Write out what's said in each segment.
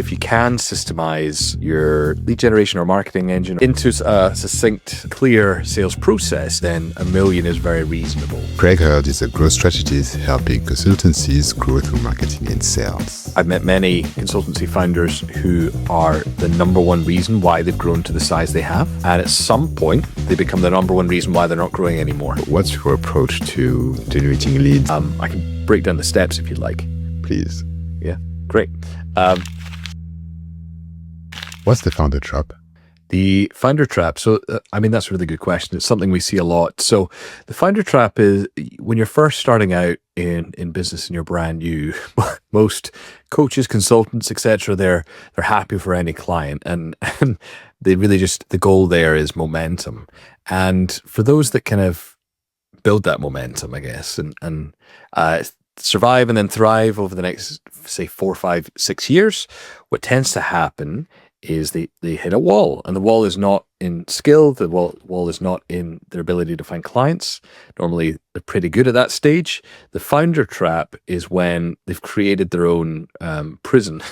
If you can systemize your lead generation or marketing engine into a succinct, clear sales process, then $1 million is very reasonable. Craig Hurd is a growth strategist helping consultancies grow through marketing and sales. I've met many consultancy founders who are the number one reason why they've grown to the size they have. And at some point, they become the number one reason why they're not growing anymore. What's your approach to generating leads? I can break down the steps if you'd like. Please. Yeah, great. What's the founder trap? The founder trap. So, that's a really good question. It's something we see a lot. So the founder trap is when you're first starting out in business and you're brand new, most coaches, consultants, etc., they're happy for any client. And they really the goal there is momentum. And for those that kind of build that momentum, I guess, and survive and then thrive over the next, say, 4, 5, 6 years, what tends to happen is they hit a wall, and the wall is not in skill, the wall is not in their ability to find clients. Normally they're pretty good at that stage. The founder trap is when they've created their own prison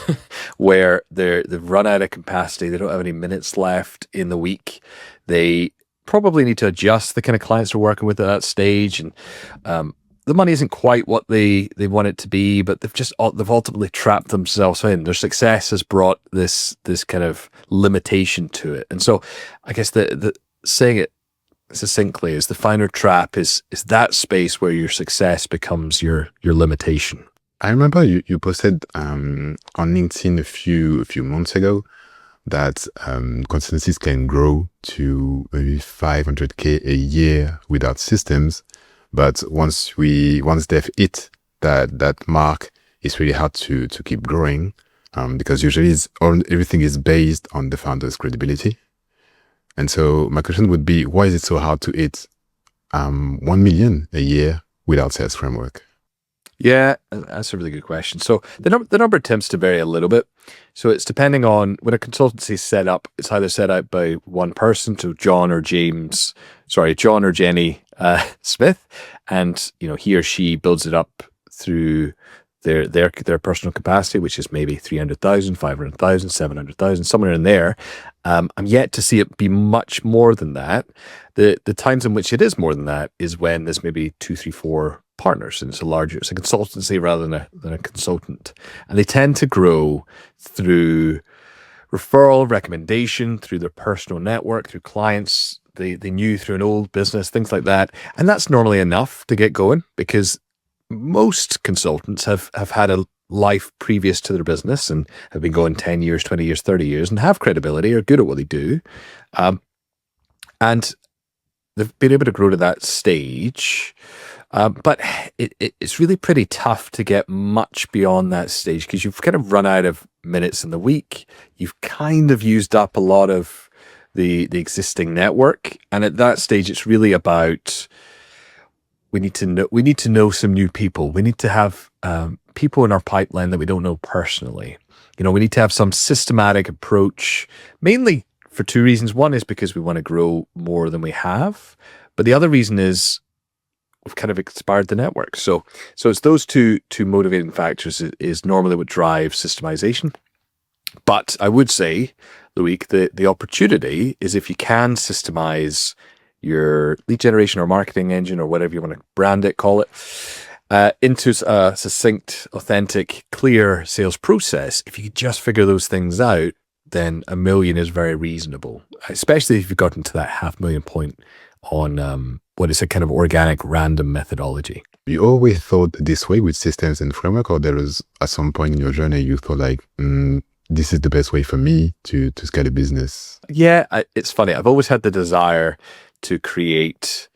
where they've run out of capacity, they don't have any minutes left in the week, they probably need to adjust the kind of clients they're working with at that stage, and the money isn't quite what they want it to be, but they've ultimately trapped themselves in. Their success has brought this kind of limitation to it. And so I guess the saying it succinctly is the founder trap is that space where your success becomes your limitation. I remember you posted on LinkedIn a few months ago that consultancies can grow to maybe 500K a year without systems. But once they've hit that mark, it's really hard to keep growing because usually everything is based on the founder's credibility. And so my question would be, why is it so hard to hit 1 million a year without sales framework? Yeah, that's a really good question. So the number tends to vary a little bit. So it's depending on when a consultancy is set up, it's either set out by one person, so John or Jenny Smith, and he or she builds it up through their personal capacity, which is maybe 300,000, 500,000, 700,000, somewhere in there. I'm yet to see it be much more than that. The times in which it is more than that is when there's maybe 2, 3, 4 partners, and it's a consultancy rather than a consultant, and they tend to grow through referral, recommendation, through their personal network, through clients they knew through an old business, things like that. And that's normally enough to get going, because most consultants have had a life previous to their business and have been going 10 years, 20 years, 30 years, and have credibility, are good at what they do, and they've been able to grow to that stage. But it's really pretty tough to get much beyond that stage, because you've kind of run out of minutes in the week. You've kind of used up a lot of the existing network, and at that stage, it's really about we need to know some new people. We need to have people in our pipeline that we don't know personally. We need to have some systematic approach, mainly for 2 reasons. One is because we want to grow more than we have, but the other reason is we've kind of expired the network. So it's those two motivating factors is normally what drives systemization. But I would say, Loic, the opportunity is if you can systemize your lead generation or marketing engine, or whatever you want to brand it, call it, into a succinct, authentic, clear sales process. If you could just figure those things out, then $1 million is very reasonable, especially if you've gotten to that $500,000 point on what is a kind of organic, random methodology. You always thought this way with systems and framework, or there was at some point in your journey you thought like, this is the best way for me to scale a business? Yeah, it's funny. I've always had the desire to create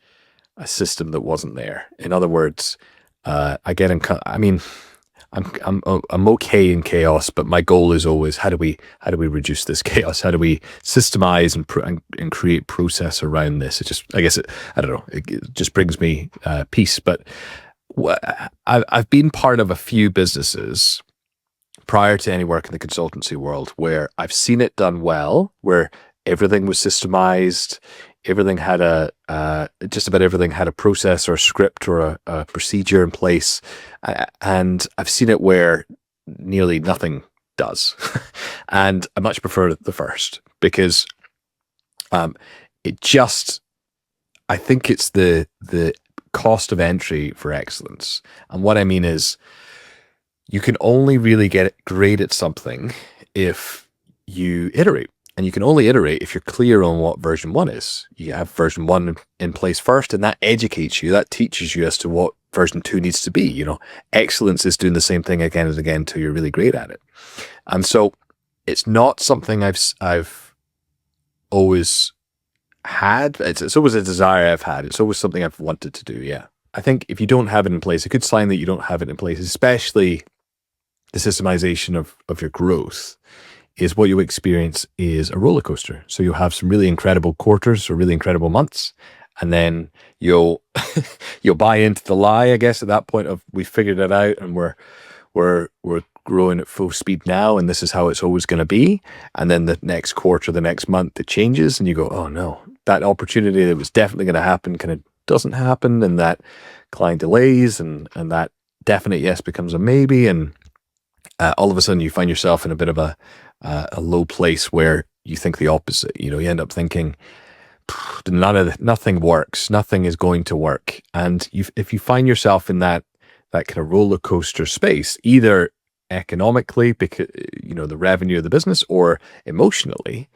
a system that wasn't there. In other words, I'm okay in chaos, but my goal is always how do we reduce this chaos? How do we systemize and create process around this? I don't know. It just brings me peace. But I've been part of a few businesses prior to any work in the consultancy world where I've seen it done well, where everything was systemized, everything had just about everything had a process or a script or a procedure in place. And I've seen it where nearly nothing does. And I much prefer the first because it just, I think it's the cost of entry for excellence. And what I mean is you can only really get great at something if you iterate. And you can only iterate if you're clear on what version 1 is. You have version 1 in place first, and that educates you, that teaches you as to what version 2 needs to be. You know, excellence is doing the same thing again and again until you're really great at it. And so it's not something I've always had. It's always a desire I've had. It's always something I've wanted to do, yeah. I think if you don't have it in place, a good sign that you don't have it in place, especially the systemization of your growth, is what you experience is a roller coaster. So you'll have some really incredible quarters or really incredible months, and then you'll buy into the lie, I guess, at that point of we figured it out and we're growing at full speed now, and this is how it's always going to be. And then the next quarter, the next month, it changes, and you go, oh no, that opportunity that was definitely going to happen kind of doesn't happen, and that client delays, and that definite yes becomes a maybe, and all of a sudden you find yourself in a bit of a low place where you think the opposite. You know, you end up thinking nothing works, nothing is going to work. And if you find yourself in that kind of roller coaster space, either economically, because you know the revenue of the business, or emotionally,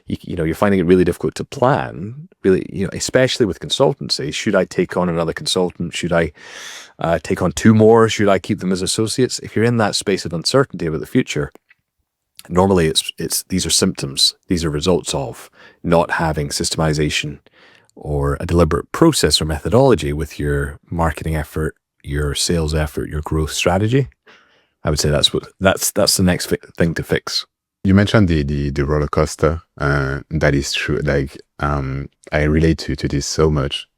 you're finding it really difficult to plan. Really, especially with consultancy. Should I take on another consultant? Should I take on 2 more? Should I keep them as associates? If you're in that space of uncertainty about the future, normally it's these are symptoms. These are results of not having systemization or a deliberate process or methodology with your marketing effort, your sales effort, your growth strategy. I would say that's the next thing to fix. You mentioned the roller coaster. That is true. Like I relate to this so much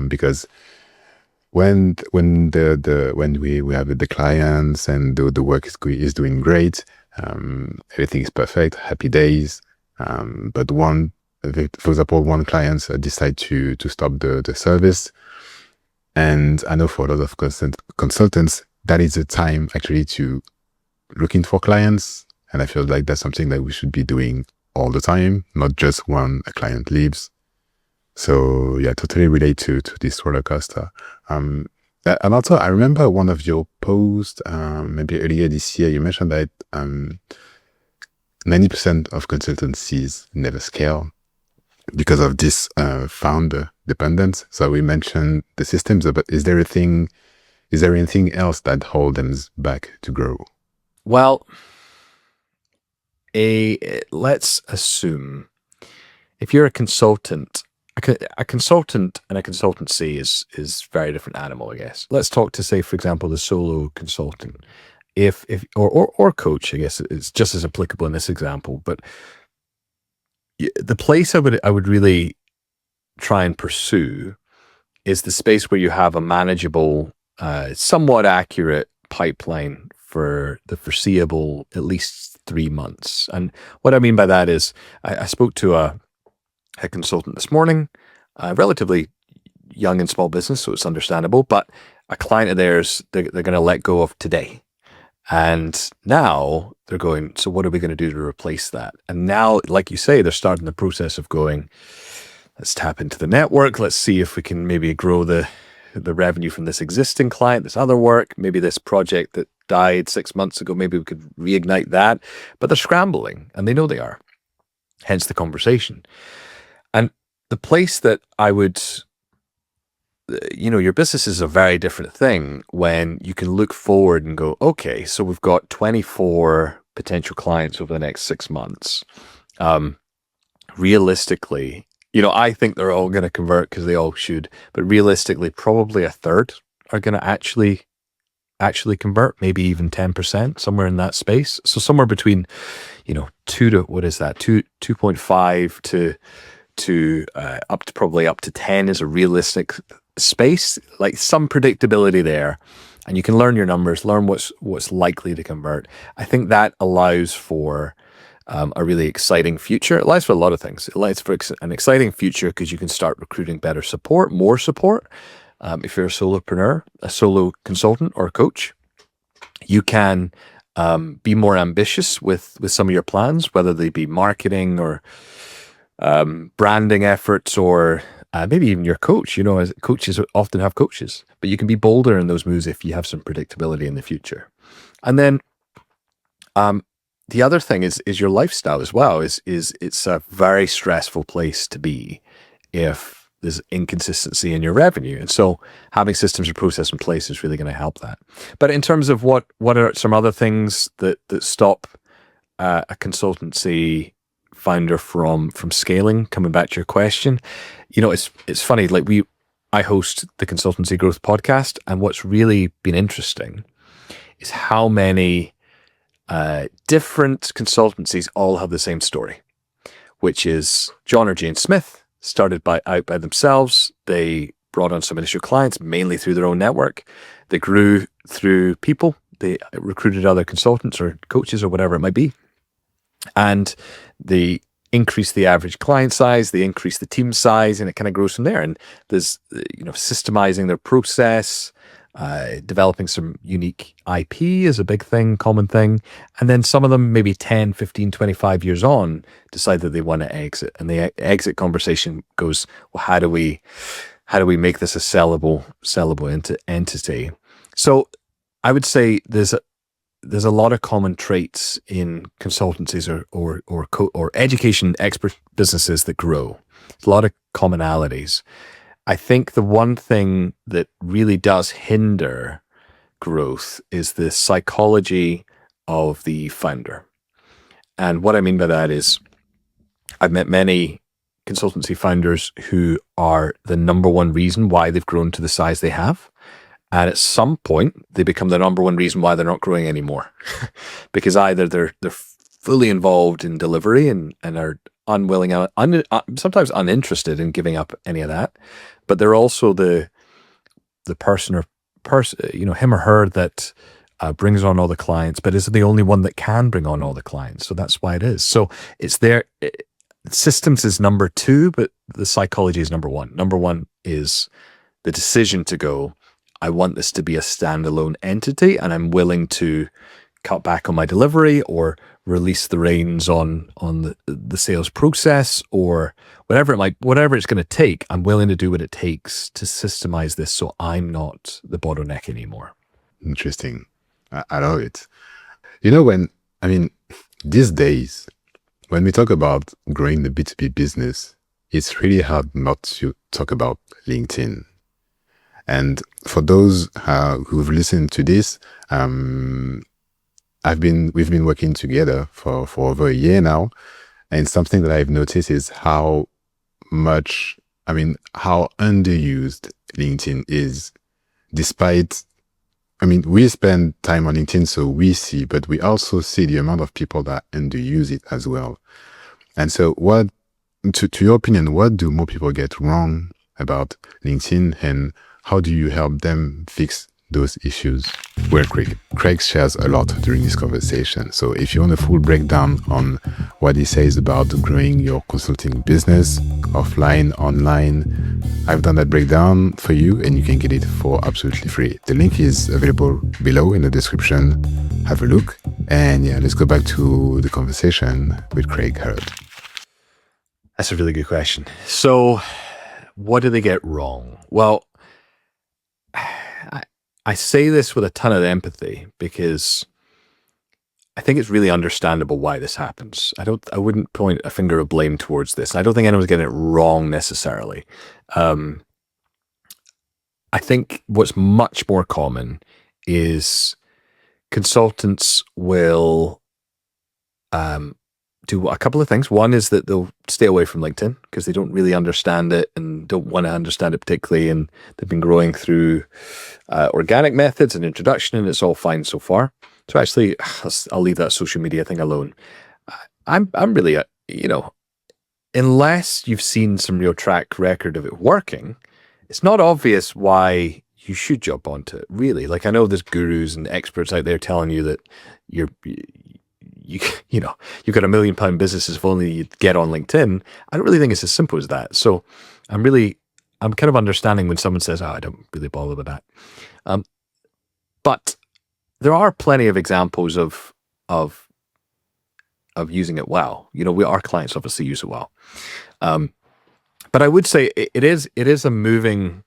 because when we have the clients and the work is doing great, everything is perfect, happy days. But for example, one client decide to stop the service, and I know for a lot of consultants that is the time actually to looking for clients. And I feel like that's something that we should be doing all the time, not just when a client leaves. So yeah, totally relate to this roller coaster. And also, I remember one of your posts, maybe earlier this year, you mentioned that 90% of consultancies never scale because of this founder dependence. So we mentioned the systems, but is there anything else that holds them back to grow? Well, let's assume if you're a consultant, a consultant and a consultancy is very different animal, I guess. Let's talk to, say, for example, the solo consultant, or coach. I guess it's just as applicable in this example. But the place I would really try and pursue is the space where you have a manageable, somewhat accurate pipeline for the foreseeable at least 3 months. And what I mean by that is I spoke to a consultant this morning, relatively young and small business, so it's understandable, but a client of theirs, they're going to let go of today. And now they're going, so what are we going to do to replace that? And now, like you say, they're starting the process of going, let's tap into the network. Let's see if we can maybe grow the revenue from this existing client, this other work, maybe this project that died 6 months ago, maybe we could reignite that. But they're scrambling, and they know they are. Hence the conversation. And the place that I would, your business is a very different thing when you can look forward and go, okay, so we've got 24 potential clients over the next 6 months. Realistically, I think they're all going to convert because they all should, but realistically, probably a third are going to actually convert, maybe even 10%, somewhere in that space. So somewhere between, 2.5 to up to 10 is a realistic space, like some predictability there. And you can learn your numbers, learn what's likely to convert. I think that allows for a really exciting future. It allows for a lot of things. It allows for an exciting future because you can start recruiting better support, more support. If you're a solopreneur, a solo consultant or a coach, you can be more ambitious with some of your plans, whether they be marketing or branding efforts, or maybe even your coach. As coaches often have coaches, but you can be bolder in those moves if you have some predictability in the future. And then the other thing is your lifestyle as well. Is it's a very stressful place to be if there's inconsistency in your revenue, and so having systems or process in place is really going to help that. But in terms of what are some other things that stop a consultancy founder from scaling? Coming back to your question, it's funny. Like I host the Consultancy Growth podcast, and what's really been interesting is how many different consultancies all have the same story, which is John or Jane Smith started out by themselves. They brought on some initial clients, mainly through their own network. They grew through people. They recruited other consultants or coaches or whatever it might be. And they increased the average client size, they increased the team size, and it kind of grows from there. And there's, systemizing their process, developing some unique IP is a big thing, common thing. And then some of them, maybe 10, 15, 25 years on, decide that they want to exit. And the exit conversation goes, well, how do we make this a sellable entity? So I would say there's a lot of common traits in consultancies or education expert businesses that grow. There's a lot of commonalities. I think the one thing that really does hinder growth is the psychology of the founder. And what I mean by that is I've met many consultancy founders who are the number one reason why they've grown to the size they have. And at some point, they become the number one reason why they're not growing anymore. Because either they're fully involved in delivery and are unwilling, sometimes uninterested in giving up any of that, but they're also the person him or her that brings on all the clients, but is the only one that can bring on all the clients. So that's why it is. So it's there. Systems is number two, but the psychology is number one. Number one is the decision to go, I want this to be a standalone entity, and I'm willing to cut back on my delivery or release the reins on the sales process or whatever it's going to take. I'm willing to do what it takes to systemize this so I'm not the bottleneck anymore. Interesting. I love it. These days, when we talk about growing the B2B business, it's really hard not to talk about LinkedIn. And for those who've listened to this, we've been working together for over a year now, and something that I've noticed is how underused LinkedIn is. We spend time on LinkedIn, so we see, but we also see the amount of people that underuse it as well. And so to your opinion, what do more people get wrong about LinkedIn, and how do you help them fix those issues? Well, Craig shares a lot during this conversation. So if you want a full breakdown on what he says about growing your consulting business, offline, online, I've done that breakdown for you, and you can get it for absolutely free. The link is available below in the description. Have a look. And yeah, let's go back to the conversation with Craig Harrod. That's a really good question. So what do they get wrong? Well, I say this with a ton of empathy because I think it's really understandable why this happens. I wouldn't point a finger of blame towards this. I don't think anyone's getting it wrong necessarily. I think what's much more common is consultants will do a couple of things. One is that they'll stay away from LinkedIn because they don't really understand it and don't want to understand it particularly, and they've been growing through organic methods and introduction, and it's all fine so far. So actually, I'll leave that social media thing alone. I'm really, unless you've seen some real track record of it working, it's not obvious why you should jump onto it, really. Like, I know there's gurus and experts out there telling you that you've got £1 million businesses if only you get on LinkedIn. I don't really think it's as simple as that. So I'm kind of understanding when someone says, I don't really bother with that. But there are plenty of examples of of using it well. Our clients obviously use it well. But I would say it is a moving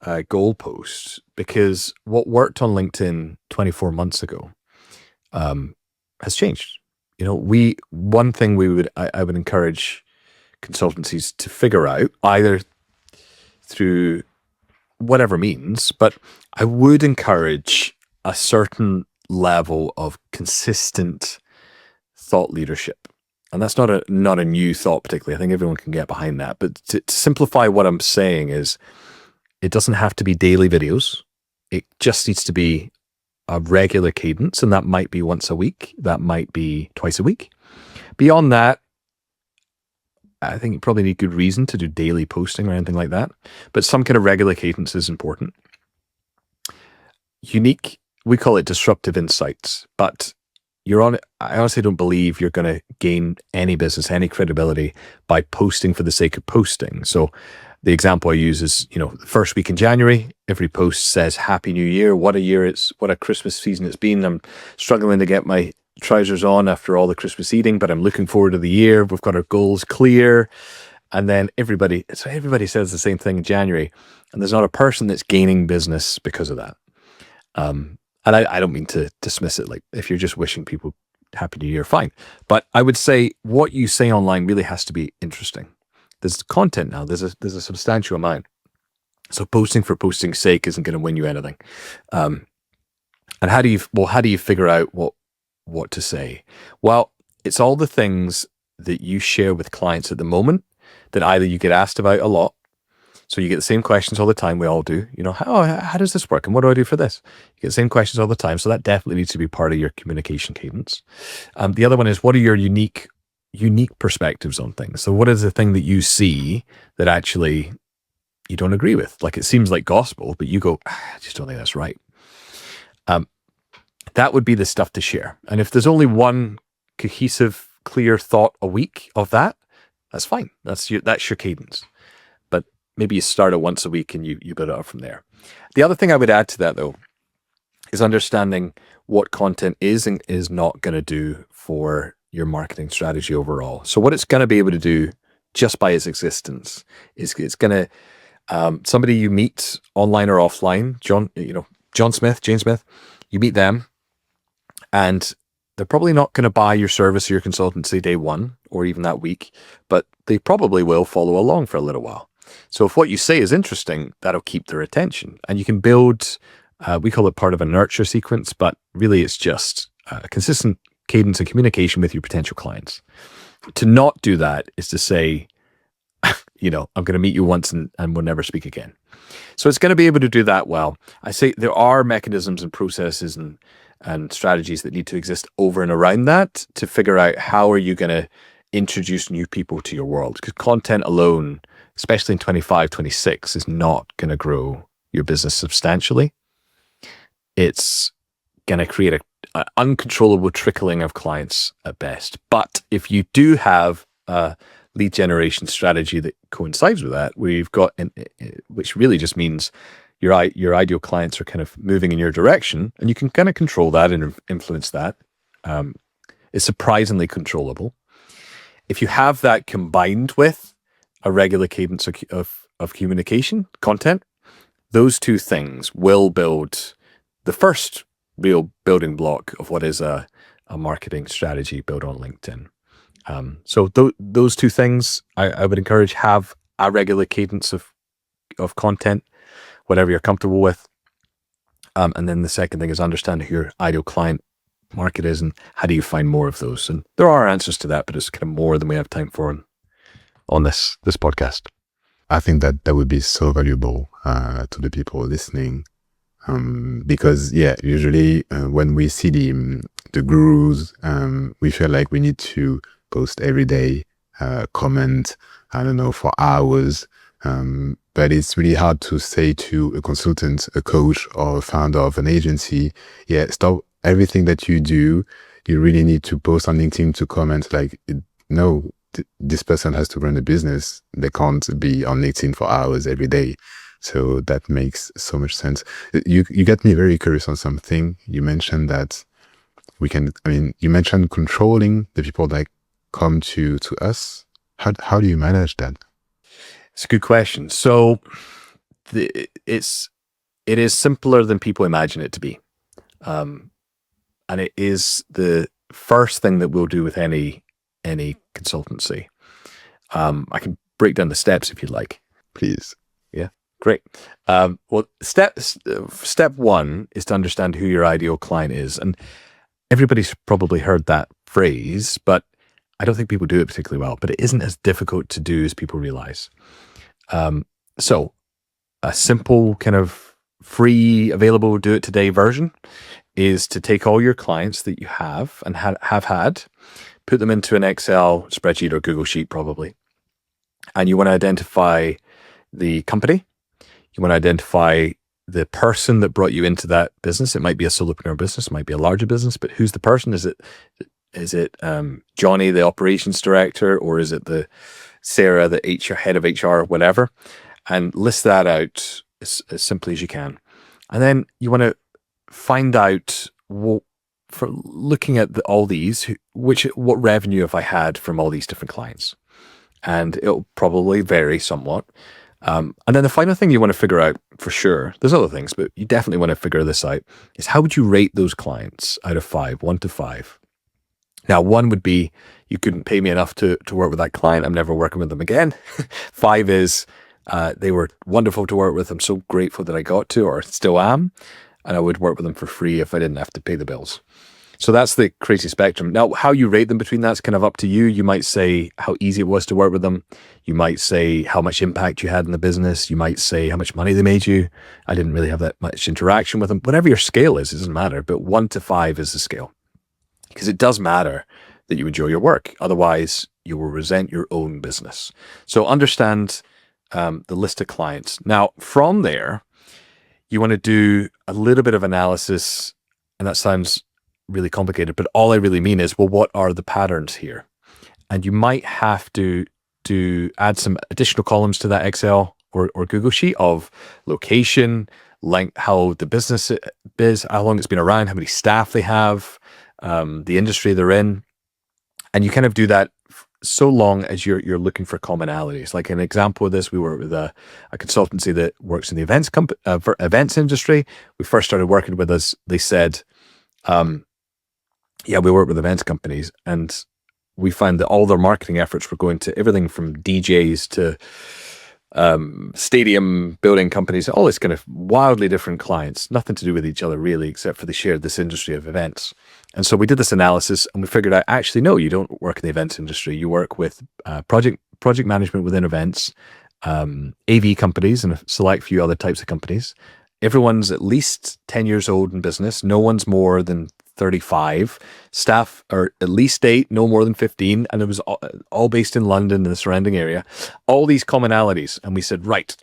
goalpost, because what worked on LinkedIn 24 months ago has changed. One thing I would encourage consultancies to figure out, either through whatever means, but I would encourage a certain level of consistent thought leadership. And that's not a new thought particularly. I think everyone can get behind that. But to simplify what I'm saying is, it doesn't have to be daily videos. It just needs to be a regular cadence, and that might be once a week. That might be twice a week. Beyond that, I think you probably need good reason to do daily posting or anything like that. But some kind of regular cadence is important. Unique, we call it disruptive insights, but I honestly don't believe you're going to gain any business, any credibility by posting for the sake of posting. So the example I use is, the first week in January, every post says Happy New Year. What a Christmas season it's been. I'm struggling to get my trousers on after all the Christmas eating, but I'm looking forward to the year. We've got our goals clear. And then everybody says the same thing in January, and there's not a person that's gaining business because of that. And I don't mean to dismiss it. Like, if you're just wishing people Happy New Year, fine. But I would say what you say online really has to be interesting. There's content now. There's a substantial amount. So posting for posting's sake isn't going to win you anything. And how do you figure out what to say? Well, it's all the things that you share with clients at the moment that either you get asked about a lot. So you get the same questions all the time. We all do. How does this work? And what do I do for this? You get the same questions all the time. So that definitely needs to be part of your communication cadence. The other one is, what are your unique perspectives on things? So what is the thing that you see that actually you don't agree with? Like, it seems like gospel, but you go, I just don't think that's right. That would be the stuff to share. And if there's only one cohesive, clear thought a week of that, that's fine. That's your cadence. But maybe you start it once a week and you build it up from there. The other thing I would add to that, though, is understanding what content is and is not going to do for your marketing strategy overall. So what it's going to be able to do just by its existence is it's going to, somebody you meet online or offline, Jane Smith, you meet them, and they're probably not going to buy your service or your consultancy day one or even that week, but they probably will follow along for a little while. So if what you say is interesting, that'll keep their attention. And you can build, we call it part of a nurture sequence, but really it's just a consistent cadence and communication with your potential clients. To not do that is to say, I'm going to meet you once and we'll never speak again. So it's going to be able to do that well. I say there are mechanisms and processes and strategies that need to exist over and around that to figure out how are you going to introduce new people to your world. Because content alone, especially in 25, 26, is not going to grow your business substantially. It's going to create an uncontrollable trickling of clients at best. But if you do have a lead generation strategy that coincides with that, where you've got, which really just means your ideal clients are kind of moving in your direction, and you can kind of control that and influence that. It's surprisingly controllable. If you have that combined with a regular cadence of communication, content, those two things will build the first real building block of what is a marketing strategy built on LinkedIn. So those two things, I would encourage, have a regular cadence of content, whatever you're comfortable with. And then the second thing is understand who your ideal client market is and how do you find more of those. And there are answers to that, but it's kind of more than we have time for on this podcast. I think that would be so valuable to the people listening. Because usually when we see the gurus, we feel like we need to post every day, comment, for hours. But it's really hard to say to a consultant, a coach, or a founder of an agency, stop everything that you do. You really need to post on LinkedIn to comment. Like, no, this person has to run a business. They can't be on LinkedIn for hours every day. So that makes so much sense. You got me very curious on something. You mentioned that you mentioned controlling the people that come to us. How do you manage that? It's a good question. So it is simpler than people imagine it to be. And it is the first thing that we'll do with any consultancy. I can break down the steps if you'd like. Please. Yeah, great. Well, step one is to understand who your ideal client is. And everybody's probably heard that phrase, but I don't think people do it particularly well. But it isn't as difficult to do as people realize. So a simple kind of free, available, do it today version is to take all your clients that you have and have had, put them into an Excel spreadsheet or Google Sheet probably. And you want to identify the company. You want to identify the person that brought you into that business. It might be a solopreneur business, it might be a larger business, but who's the person? Is it Johnny, the operations director, or is it the Sarah, the head of HR, whatever? And list that out as simply as you can. And then you want to find out for looking at all these, what revenue have I had from all these different clients? And it'll probably vary somewhat. And then the final thing you want to figure out for sure, there's other things, but you definitely want to figure this out, is how would you rate those clients out of 5, 1 to 5? Now, 1 would be, you couldn't pay me enough to work with that client. I'm never working with them again. 5 is, they were wonderful to work with. I'm so grateful that I got to, or still am. And I would work with them for free if I didn't have to pay the bills. So that's the crazy spectrum. Now, how you rate them between that's kind of up to you. You might say how easy it was to work with them. You might say how much impact you had in the business. You might say how much money they made you. I didn't really have that much interaction with them. Whatever your scale is, it doesn't matter. But 1 to 5 is the scale. Because it does matter that you enjoy your work. Otherwise, you will resent your own business. So understand the list of clients. Now, from there, you want to do a little bit of analysis, and that sounds really complicated, but all I really mean is, well, what are the patterns here? And you might have to add some additional columns to that Excel or Google Sheet of location, length, how the business is, how long it's been around, how many staff they have, the industry they're in. And you kind of do that so long as you're looking for commonalities. Like an example of this, we work with a consultancy that works in the events industry. We first started working with us. They said, we work with events companies, and we found that all their marketing efforts were going to everything from DJs to stadium building companies, all this kind of wildly different clients, nothing to do with each other really, except for they shared this industry of events. And so we did this analysis and we figured out, actually, no, you don't work in the events industry. You work with project management within events, AV companies, and a select few other types of companies. Everyone's at least 10 years old in business. No one's more than 35. Staff are at least 8, no more than 15. And it was all based in London and the surrounding area. All these commonalities. And we said, right,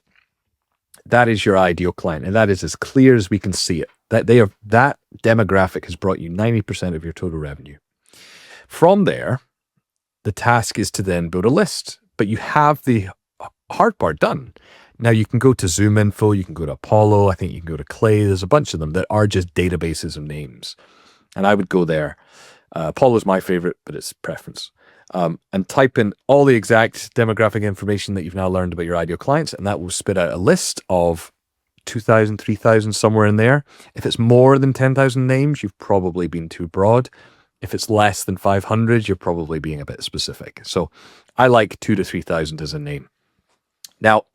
that is your ideal client. And that is as clear as we can see it. That demographic has brought you 90% of your total revenue. From there, the task is to then build a list. But you have the hard part done. Now you can go to ZoomInfo, you can go to Apollo, I think you can go to Clay. There's a bunch of them that are just databases of names. And I would go there. Apollo is my favorite, but it's preference. And type in all the exact demographic information that you've now learned about your ideal clients, and that will spit out a list of 2,000, 3,000, somewhere in there. If it's more than 10,000 names, you've probably been too broad. If it's less than 500, you're probably being a bit specific. So I like 2,000 to 3,000 as a name. Now,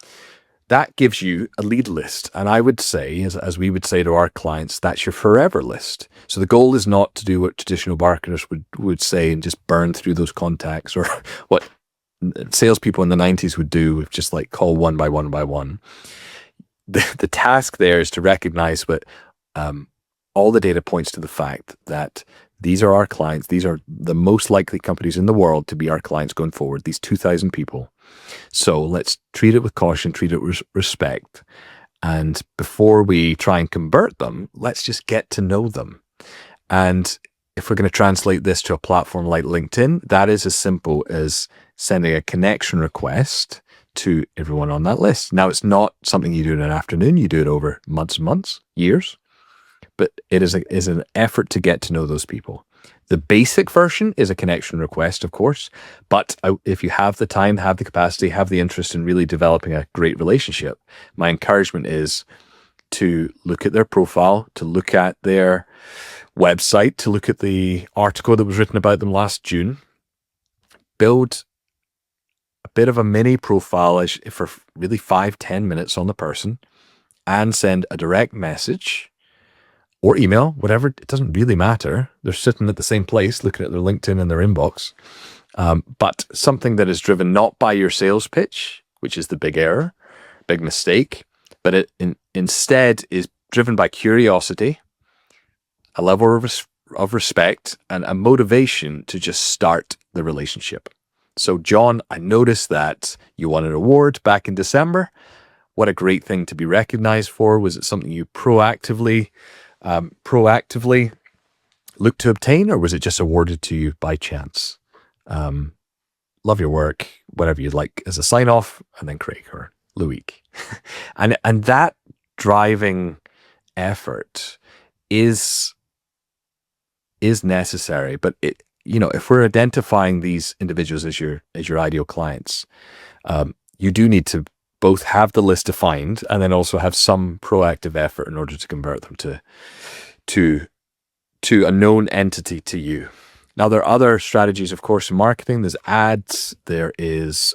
that gives you a lead list. And I would say, as we would say to our clients, that's your forever list. So the goal is not to do what traditional marketers would say and just burn through those contacts, or what salespeople in the 90s would do, just like call one by one by one. The task there is to recognize what all the data points to the fact that these are our clients. These are the most likely companies in the world to be our clients going forward, these 2,000 people. So let's treat it with caution, treat it with respect. And before we try and convert them, let's just get to know them. And if we're going to translate this to a platform like LinkedIn, that is as simple as sending a connection request to everyone on that list. Now, it's not something you do in an afternoon. You do it over months and months, years, but it is an effort to get to know those people. The basic version is a connection request, of course, but if you have the time, have the capacity, have the interest in really developing a great relationship, my encouragement is to look at their profile, to look at their website, to look at the article that was written about them last June, build a bit of a mini profile for really 5-10 minutes on the person, and send a direct message or email, whatever. It doesn't really matter. They're sitting at the same place, looking at their LinkedIn in their inbox. But something that is driven not by your sales pitch, which is the big error, big mistake, but it instead is driven by curiosity, a level of respect, and a motivation to just start the relationship. So, John, I noticed that you won an award back in December. What a great thing to be recognized for. Was it something you proactively looked to obtain, or was it just awarded to you by chance? Love your work, whatever you'd like as a sign off, and then Craig or Loic. and that driving effort is necessary, but if we're identifying these individuals as your ideal clients, you do need to both have the list defined and then also have some proactive effort in order to convert them to a known entity to you. Now, there are other strategies, of course, in marketing. There's ads, there is,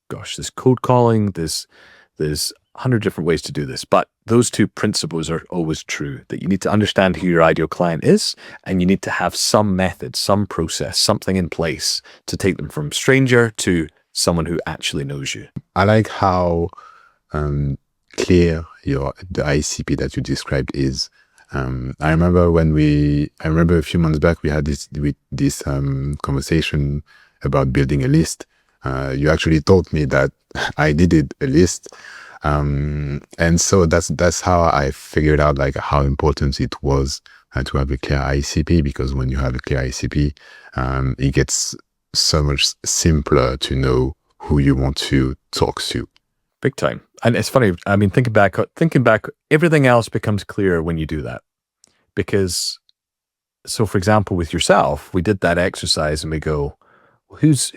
there's code calling, there's 100 different ways to do this. But those two principles are always true, that you need to understand who your ideal client is, and you need to have some method, some process, something in place to take them from stranger to someone who actually knows you. I like how clear the ICP that you described is. I remember a few months back, we had this conversation about building a list. You actually told me that I needed a list. And so that's how I figured out like how important it was to have a clear ICP, because when you have a clear ICP, it gets so much simpler to know who you want to talk to. Big time. And it's funny, I mean, thinking back, everything else becomes clearer when you do that. Because, so for example, with yourself, we did that exercise and we go, who's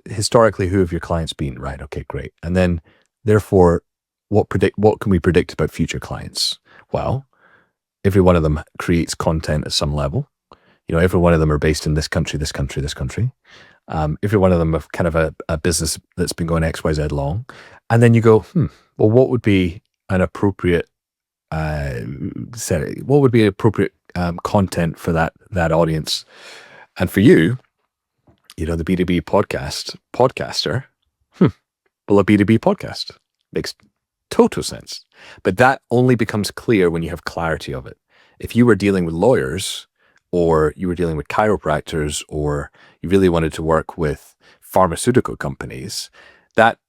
historically, who have your clients been? Right. Okay, great. And then therefore, what can we predict about future clients? Well, every one of them creates content at some level. Every one of them are based in this country, this country, this country. Every one of them have kind of a business that's been going XYZ long. And then you go, well, what would be an appropriate content for that audience? And for you, the B2B podcaster, well, a B2B podcast makes total sense. But that only becomes clear when you have clarity of it. If you were dealing with lawyers, or you were dealing with chiropractors, or you really wanted to work with pharmaceutical companies, that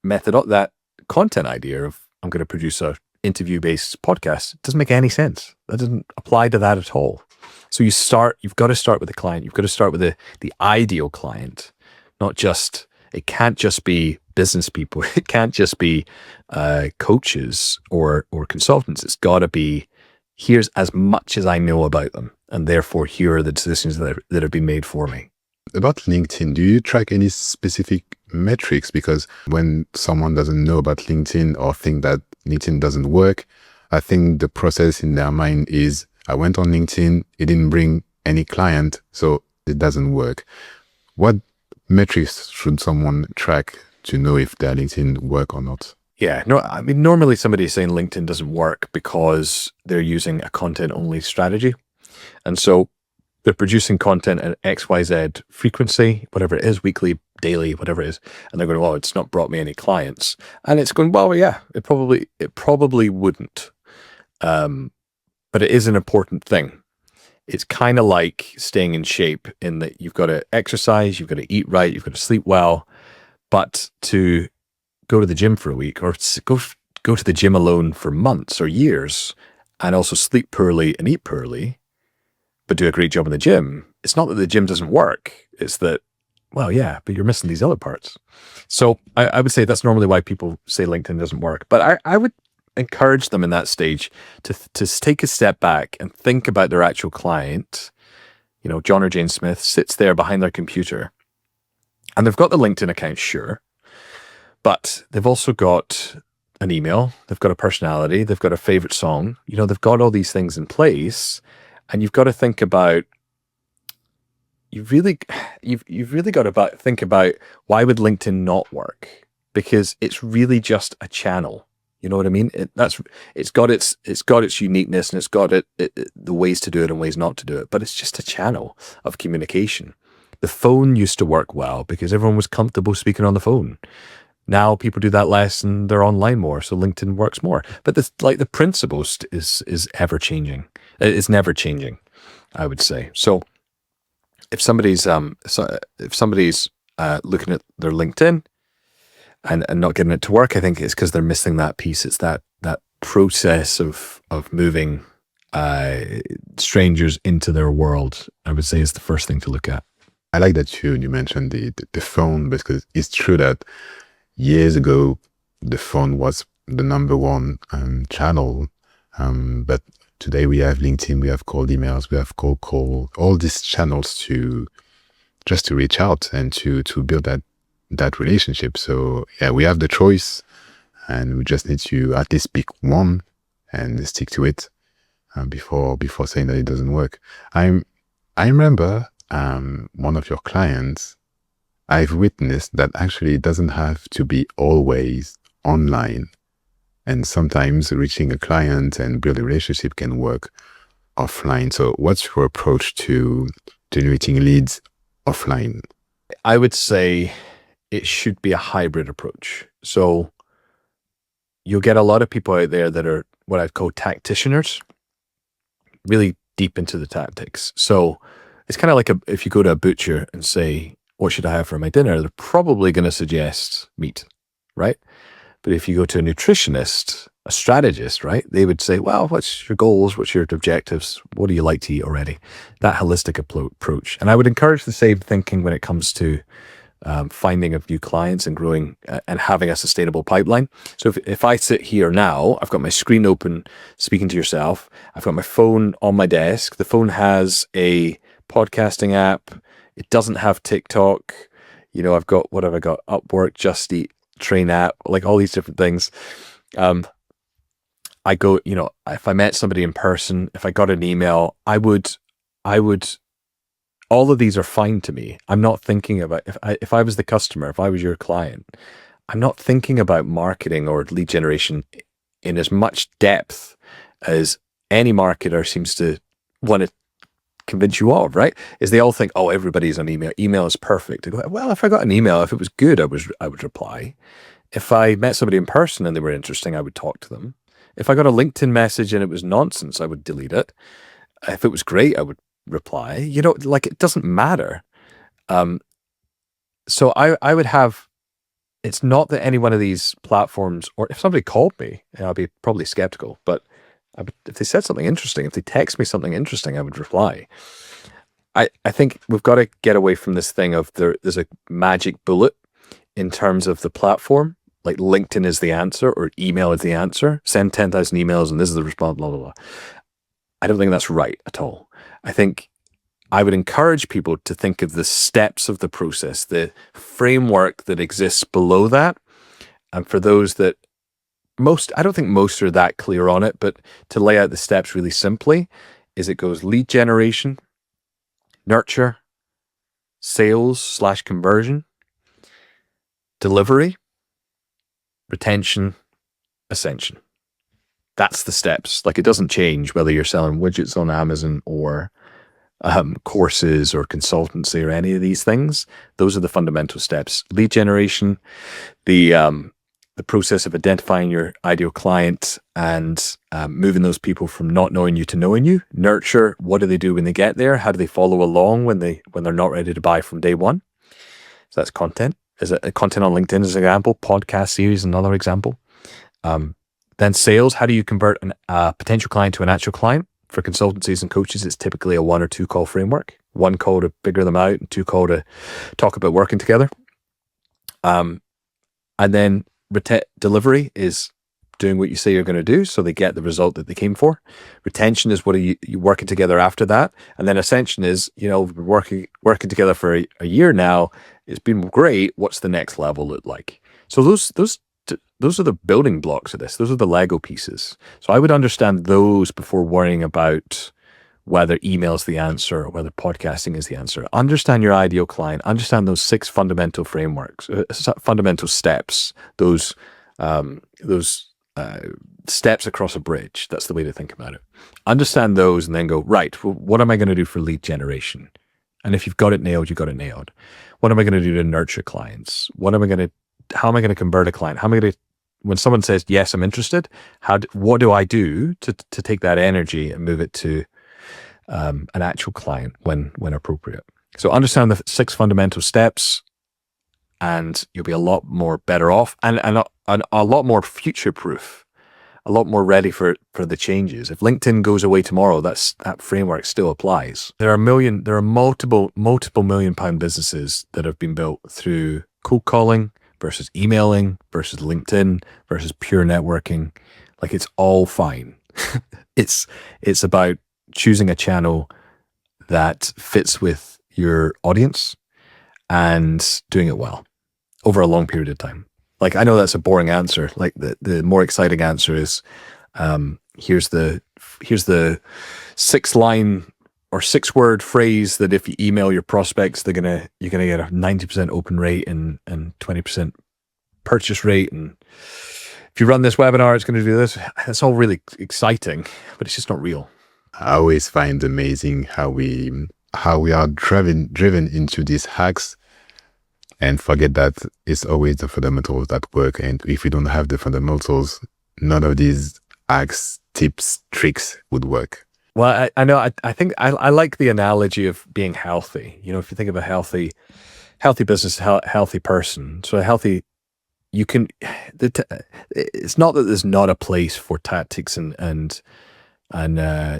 content idea of I'm going to produce a interview-based podcast doesn't make any sense. That doesn't apply to that at all. So you've got to start with the client. You've got to start with the ideal client, it can't just be business people. It can't just be coaches or consultants. It's got to be, here's as much as I know about them, and therefore here are the decisions that have been made for me. About LinkedIn, do you track any specific metrics? Because when someone doesn't know about LinkedIn or think that LinkedIn doesn't work, I think the process in their mind is, I went on LinkedIn, it didn't bring any client, so it doesn't work. What metrics should someone track to know if their LinkedIn work or not? Yeah, no, I mean, normally somebody is saying LinkedIn doesn't work because they're using a content-only strategy. And so they're producing content at XYZ frequency, whatever it is, weekly, daily, whatever it is. And they're going, well, it's not brought me any clients. And it's going, well, yeah, it probably wouldn't. But it is an important thing. It's kind of like staying in shape, in that you've got to exercise, you've got to eat right, you've got to sleep well. But to go to the gym for a week, or go to the gym alone for months or years, and also sleep poorly and eat poorly, but do a great job in the gym, it's not that the gym doesn't work. It's that Well, yeah, but you're missing these other parts. So I would say that's normally why people say LinkedIn doesn't work. But I would encourage them in that stage to take a step back and think about their actual client. You know, John or Jane Smith sits there behind their computer and they've got the LinkedIn account, sure, but they've also got an email, they've got a personality, they've got a favorite song. You know, they've got all these things in place, and you've got to think about you've really got to think about why would LinkedIn not work? Because it's really just a channel. You know what I mean? It's got its uniqueness, and it's got the ways to do it and ways not to do it. But it's just a channel of communication. The phone used to work well because everyone was comfortable speaking on the phone. Now people do that less and they're online more, so LinkedIn works more. But the principles is ever changing. It's never changing, I would say. So if somebody's looking at their LinkedIn and not getting it to work, I think it's because they're missing that piece. It's that process of moving strangers into their world, I would say, is the first thing to look at. I like that you mentioned the phone, because it's true that years ago the phone was the number one channel, but today we have LinkedIn, we have cold emails, we have cold call, all these channels to reach out and to build that relationship. So yeah, we have the choice, and we just need to at least pick one and stick to it before saying that it doesn't work. I remember one of your clients, I've witnessed that actually it doesn't have to be always online. And sometimes reaching a client and build a relationship can work offline. So what's your approach to generating leads offline? I would say it should be a hybrid approach. So you'll get a lot of people out there that are what I'd call tacticianers, really deep into the tactics. So it's kind of like if you go to a butcher and say, what should I have for my dinner? They're probably going to suggest meat, right? But if you go to a nutritionist, a strategist, right, they would say, well, what's your goals? What's your objectives? What do you like to eat already? That holistic approach. And I would encourage the same thinking when it comes to finding of new clients and growing and having a sustainable pipeline. So if I sit here now, I've got my screen open, speaking to yourself. I've got my phone on my desk. The phone has a podcasting app. It doesn't have TikTok. You know, I've got, what have I got? Upwork, Just Eat, Train app, like all these different things. I go, you know, if I met somebody in person, if I got an email, I would, all of these are fine to me. I'm not thinking about, if I was the customer, if I was your client, I'm not thinking about marketing or lead generation in as much depth as any marketer seems to want to convince you of, right? Is they all think, oh, everybody's on email. Email is perfect. I go, well, if I got an email, if it was good, I would reply. If I met somebody in person and they were interesting, I would talk to them. If I got a LinkedIn message and it was nonsense, I would delete it. If it was great, I would reply. You know, like, it doesn't matter. So I would have, it's not that any one of these platforms, or if somebody called me, I'd be probably skeptical, but if they said something interesting, if they text me something interesting, I would reply. I think we've got to get away from this thing of there's a magic bullet in terms of the platform, like LinkedIn is the answer or email is the answer. Send 10,000 emails and this is the response, blah, blah, blah. I don't think that's right at all. I think I would encourage people to think of the steps of the process, the framework that exists below that. And for those that I don't think most are that clear on it, but to lay out the steps really simply is it goes lead generation, nurture, sales/conversion, delivery, retention, ascension. That's the steps. Like, it doesn't change whether you're selling widgets on Amazon or courses or consultancy or any of these things. Those are the fundamental steps. Lead generation, the process of identifying your ideal client and moving those people from not knowing you to knowing you. Nurture, what do they do when they get there? How do they follow along when they're not ready to buy from day one? So that's content. Is it content on LinkedIn as an example? Podcast series, another example. Then sales, how do you convert a potential client to an actual client? For consultancies and coaches, it's typically a 1 or 2 call framework, one call to figure them out, and 2 call to talk about working together. And then delivery is doing what you say you're going to do, so they get the result that they came for. Retention is what are you working together after that, and then ascension is, we've been working together for a year now. It's been great. What's the next level look like? So those are the building blocks of this. Those are the Lego pieces. So I would understand those before worrying about whether email is the answer or whether podcasting is the answer. Understand your ideal client. Understand those 6 fundamental frameworks, fundamental steps. Those steps across a bridge. That's the way to think about it. Understand those and then go, right, well, what am I going to do for lead generation? And if you've got it nailed, you've got it nailed. What am I going to do to nurture clients? How am I going to convert a client? When someone says, yes, I'm interested, what do I do to take that energy and move it to an actual client when appropriate? So understand the 6 fundamental steps, and you'll be a lot more better off and a lot more future-proof, a lot more ready for the changes. If LinkedIn goes away tomorrow, that framework still applies. There are multiple £1 million businesses that have been built through cold calling versus emailing versus LinkedIn versus pure networking. Like, it's all fine. It's about choosing a channel that fits with your audience and doing it well over a long period of time. Like, I know that's a boring answer. Like, the more exciting answer is, here's the 6-line or 6-word phrase that if you email your prospects, you're gonna get a 90% open rate and 20% purchase rate. And if you run this webinar, it's going to do this. It's all really exciting, but it's just not real. I always find amazing how we are driven into these hacks and forget that it's always the fundamentals that work. And if we don't have the fundamentals, none of these hacks, tips, tricks would work. Well, I know. I think I like the analogy of being healthy. If you think of a healthy business, healthy person. So it's not that there's not a place for tactics and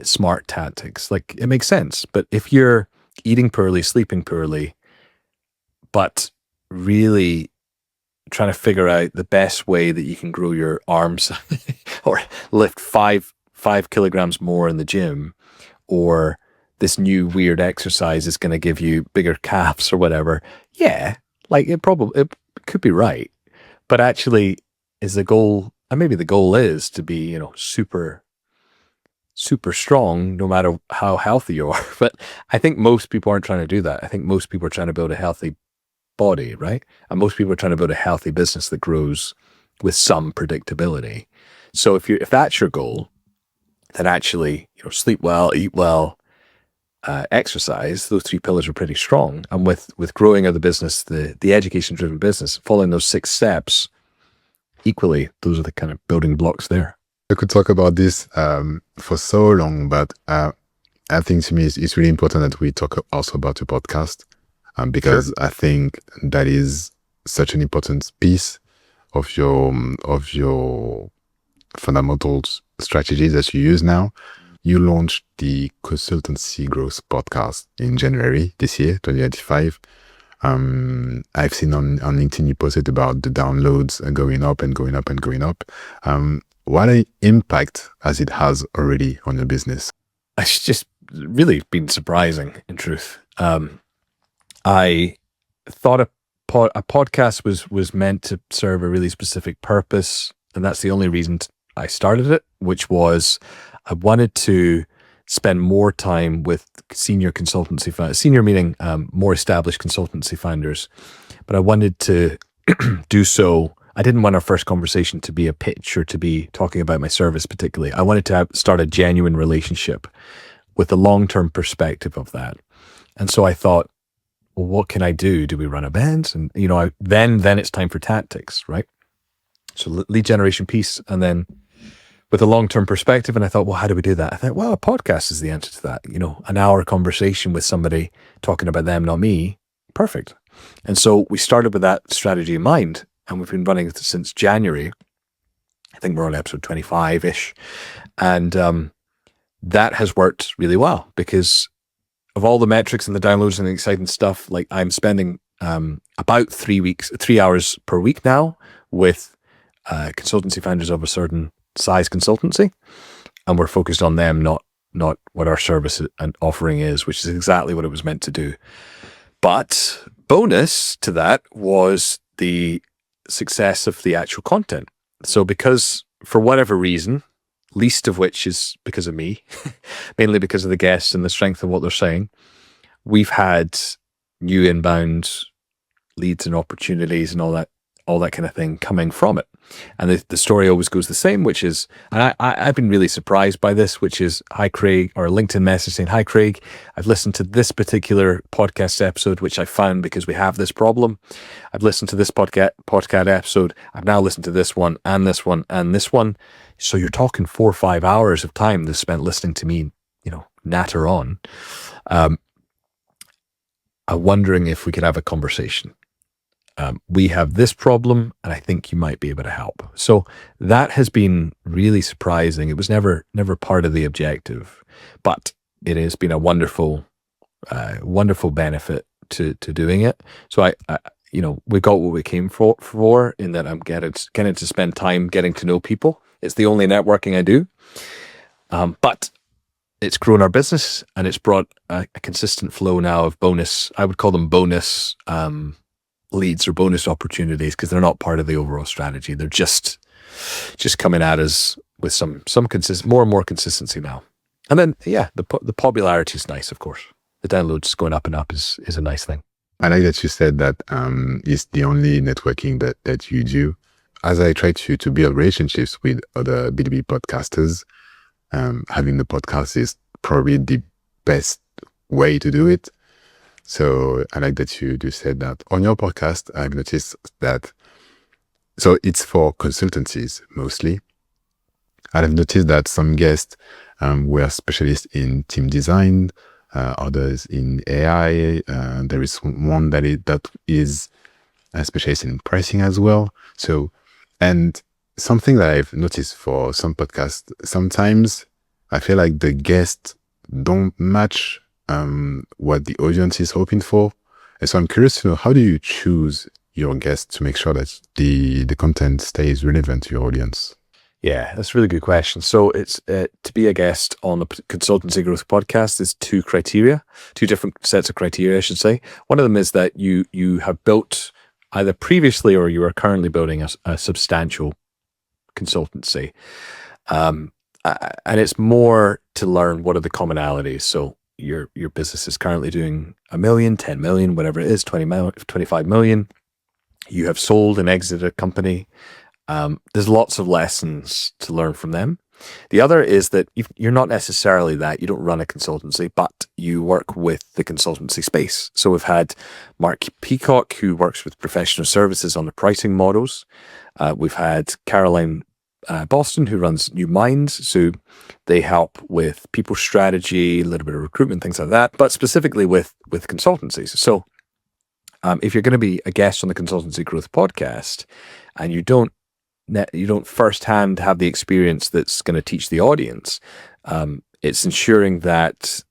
smart tactics. Like, it makes sense. But if you're eating poorly, sleeping poorly, but really trying to figure out the best way that you can grow your arms or lift 5 kilograms more in the gym, or this new weird exercise is going to give you bigger calves or whatever. Yeah, like, it could be right. But actually, is the goal, and maybe the goal is to be, super, super strong, no matter how healthy you are. But I think most people aren't trying to do that. I think most people are trying to build a healthy body, right? And most people are trying to build a healthy business that grows with some predictability. So if that's your goal, then actually, sleep well, eat well, exercise, those 3 pillars are pretty strong. And with growing of the business, the education-driven business, following those 6 steps, equally, those are the kind of building blocks there. I could talk about this for so long, but I think to me it's really important that we talk also about the podcast, because I think that is such an important piece of your fundamentals strategies that you use now. You launched the Consultancy Growth podcast in January this year, 2025. I've seen on LinkedIn you posted about the downloads going up and going up and going up. What impact has it has already on your business? It's just really been surprising, in truth. I thought a podcast was meant to serve a really specific purpose, and that's the only reason I started it, which was I wanted to spend more time with senior consultancy founders, senior meaning more established consultancy founders, but I wanted to do so. I didn't want our first conversation to be a pitch or to be talking about my service particularly. I wanted to start a genuine relationship with the long-term perspective of that. And so I thought, well, what can I do? Do we run events? And, then it's time for tactics, right? So lead generation piece, and then with a long-term perspective. And I thought, well, how do we do that? I thought, well, a podcast is the answer to that. An hour conversation with somebody talking about them, not me. Perfect. And so we started with that strategy in mind, and we've been running it since January. I think we're on episode 25-ish. And that has worked really well, because of all the metrics and the downloads and the exciting stuff, like I'm spending about 3 hours per week now with consultancy founders of a certain size consultancy, and we're focused on them, not what our service and offering is, which is exactly what it was meant to do. But bonus to that was the success of the actual content. So because for whatever reason, least of which is because of me, mainly because of the guests and the strength of what they're saying, we've had new inbound leads and opportunities and all that kind of thing coming from it. And the story always goes the same, which is, and I've been really surprised by this, which is, hi Craig, or a LinkedIn message saying, hi Craig, I've listened to this particular podcast episode, which I found because we have this problem. I've listened to this podcast episode. I've now listened to this one and this one and this one. So you're talking 4 or 5 hours of time that's spent listening to me, natter on. I'm wondering if we could have a conversation. We have this problem, and I think you might be able to help. So that has been really surprising. It was never part of the objective, but it has been a wonderful benefit to doing it. So I we got what we came for in that I'm getting to spend time getting to know people. It's the only networking I do, but it's grown our business, and it's brought a consistent flow now of bonus. I would call them bonus leads or bonus opportunities, because they're not part of the overall strategy. They're just coming at us with some more and more consistency now. And then the popularity is nice, of course. The downloads going up and up is a nice thing. I like that you said that it's the only networking that you do. As I try to build relationships with other B2B podcasters, having the podcast is probably the best way to do it. So I like that you said that. On your podcast, I've noticed that, so it's for consultancies mostly. I've noticed that some guests were specialists in team design, others in AI. There is one that is a specialist in pricing as well. So, and something that I've noticed for some podcasts, sometimes I feel like the guests don't match what the audience is hoping for. And so I'm curious to know, how do you choose your guests to make sure that the content stays relevant to your audience? Yeah, that's a really good question. So it's to be a guest on the Consultancy Growth Podcast is two different sets of criteria, I should say. One of them is that you have built either previously or you are currently building a substantial consultancy. And it's more to learn what are the commonalities. So your business is currently doing 1 million, 10 million, whatever it is, 25 million. You have sold and exited a company. There's lots of lessons to learn from them. The other is that you're not necessarily that. You don't run a consultancy, but you work with the consultancy space. So we've had Mark Peacock, who works with professional services on the pricing models. We've had Caroline Boston, who runs New Minds. So they help with people strategy, a little bit of recruitment, things like that, but specifically with consultancies. So if you're going to be a guest on the Consultancy Growth Podcast and you don't firsthand have the experience that's going to teach the audience, it's ensuring that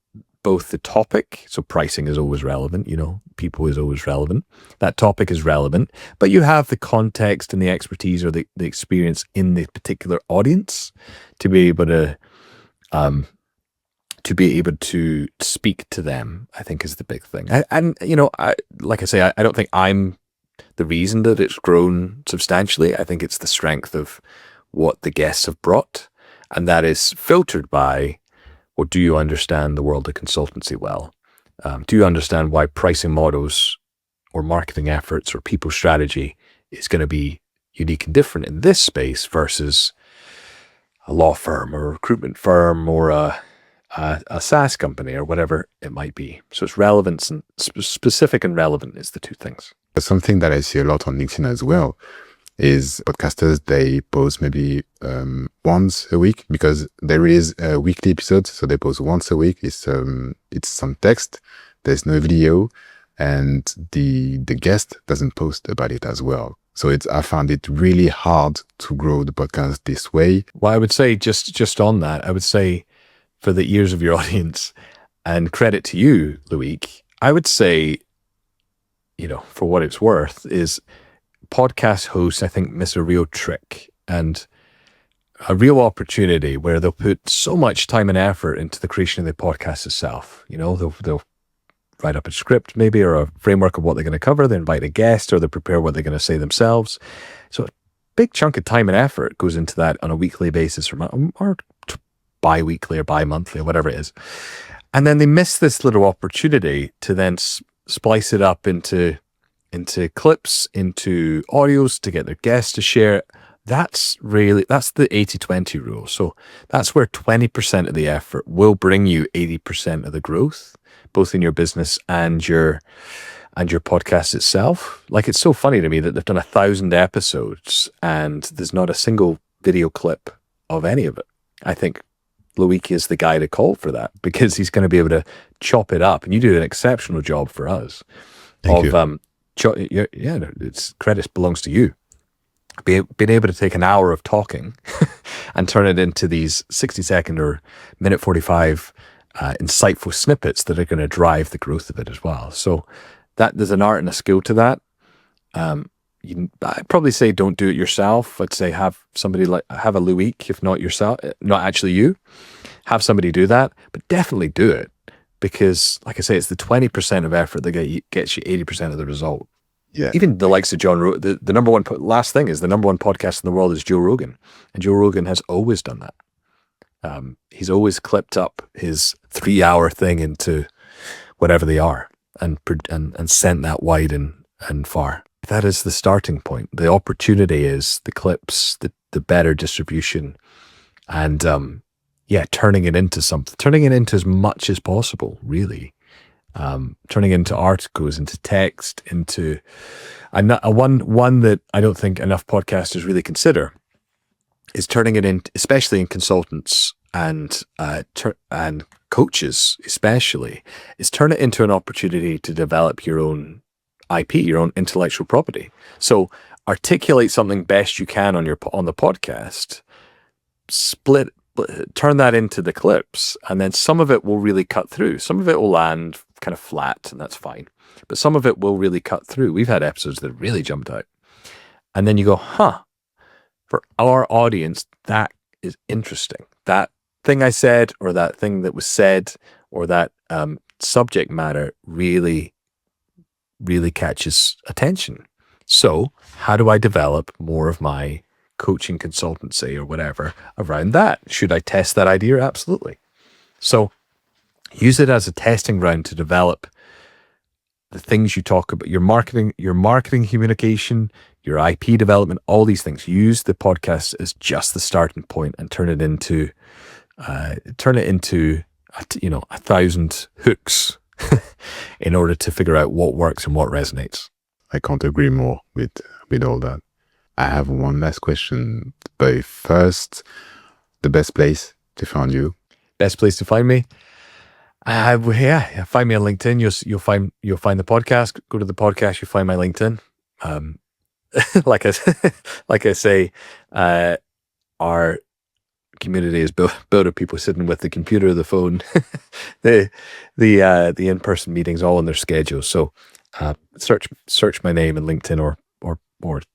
both the topic, so pricing is always relevant, people is always relevant, that topic is relevant, but you have the context and the expertise or the experience in the particular audience to be able to speak to them, I think is the big thing. Like I say, I don't think I'm the reason that it's grown substantially. I think it's the strength of what the guests have brought, and that is filtered by, or do you understand the world of consultancy well? Do you understand why pricing models or marketing efforts or people strategy is going to be unique and different in this space versus a law firm or a recruitment firm or a SaaS company or whatever it might be? So it's relevance, and specific and relevant is the two things. Something that I see a lot on LinkedIn as well is podcasters, they post maybe once a week, because there is a weekly episode. So they post once a week. It's some text. There's no video, and the guest doesn't post about it as well. So I found it really hard to grow the podcast this way. Well, I would say just on that, I would say for the ears of your audience, And credit to you, Loic. I would say, for what it's worth, is podcast hosts, I think, miss a real trick and a real opportunity where they'll put so much time and effort into the creation of the podcast itself. They'll write up a script maybe, or a framework of what they're going to cover. They invite a guest, or they prepare what they're going to say themselves. So a big chunk of time and effort goes into that on a weekly basis or bi-weekly or bi-monthly or whatever it is. And then they miss this little opportunity to then splice it up into clips, into audios, to get their guests to share it. That's the 80-20 rule. So that's where 20% of the effort will bring you 80% of the growth, both in your business and your podcast itself. Like, it's so funny to me that they've done 1,000 episodes and there's not a single video clip of any of it. I think Loic is the guy to call for that, because he's going to be able to chop it up, and you do an exceptional job for us. Thank you. It's credit belongs to you. Being able to take an hour of talking and turn it into these 60-second or minute 45 insightful snippets that are going to drive the growth of it as well. So that there's an art and a skill to that. I'd probably say don't do it yourself. I'd say have a Loic, if not yourself, not actually you. Have somebody do that, but definitely do it, because, like I say, it's the 20% of effort that gets you 80% of the result. Yeah. Even the likes of John Rogan, the number one, last thing is the number one podcast in the world is Joe Rogan. And Joe Rogan has always done that. He's always clipped up his 3-hour thing into whatever they are and sent that wide and far. That is the starting point. The opportunity is the clips, the better distribution, and turning it into something, turning it into as much as possible, really. Turning into articles, into text, into one that I don't think enough podcasters really consider is turning it in, especially in consultants and coaches, especially, is turn it into an opportunity to develop your own IP, your own intellectual property. So articulate something best you can on the podcast, turn that into the clips, and then some of it will really cut through. Some of it will land kind of flat, and that's fine. But some of it will really cut through. We've had episodes that really jumped out. And then you go, for our audience, that is interesting. That thing I said, or that thing that was said, or that subject matter really, really catches attention. So how do I develop more of my coaching consultancy or whatever around that? Should I test that idea? Absolutely. So use it as a testing ground to develop the things you talk about, your marketing communication, your IP development, all these things. Use the podcast as just the starting point and turn it into 1,000 hooks in order to figure out what works and what resonates. I can't agree more with all that. I have one last question. But first, the best place to find you. Best place to find me? Find me on LinkedIn. You'll find the podcast. Go to the podcast. You'll find my LinkedIn. Like I say, our community is built of people sitting with the computer, the phone, the in-person meetings, all in their schedules. So search my name in LinkedIn or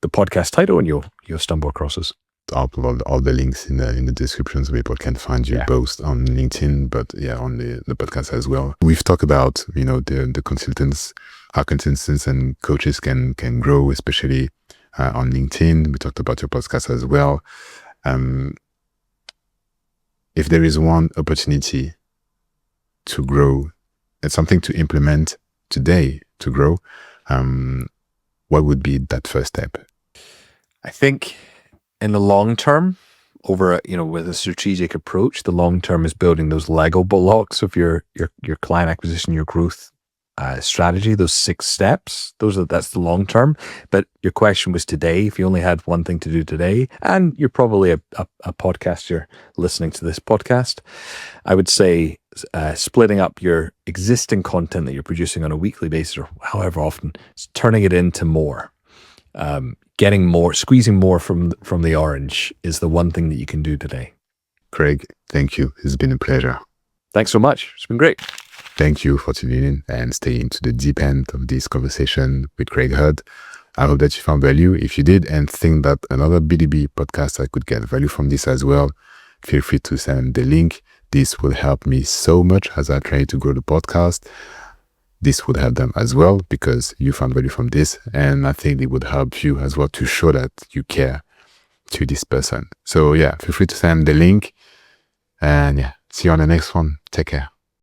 the podcast title, and you'll stumble across us. I'll upload all the links in the description so people can find you both on LinkedIn, but on the podcast as well. We've talked about the consultants, how consultants and coaches can grow, especially on LinkedIn. We talked about your podcast as well. If there is one opportunity to grow and something to implement today to grow, what would be that first step? I think in the long term, with a strategic approach, the long term is building those Lego blocks of your client acquisition, your growth strategy, those 6 steps. That's the long term. But your question was today, if you only had one thing to do today, and you're probably a podcaster listening to this podcast, I would say splitting up your existing content that you're producing on a weekly basis or however often, turning it into more. Getting more, squeezing more from the orange is the one thing that you can do today. Craig, thank you. It's been a pleasure. Thanks so much. It's been great. thank you for tuning in and staying to the deep end of this conversation with Craig Hurd. I hope that you found value. If you did and think that another BDB podcaster could get value from this as well, feel free to send the link. This will help me so much as I try to grow the podcast. This would help them as well because you found value from this. And I think it would help you as well to show that you care to this person. So yeah, feel free to send the link. And yeah, see you on the next one. Take care.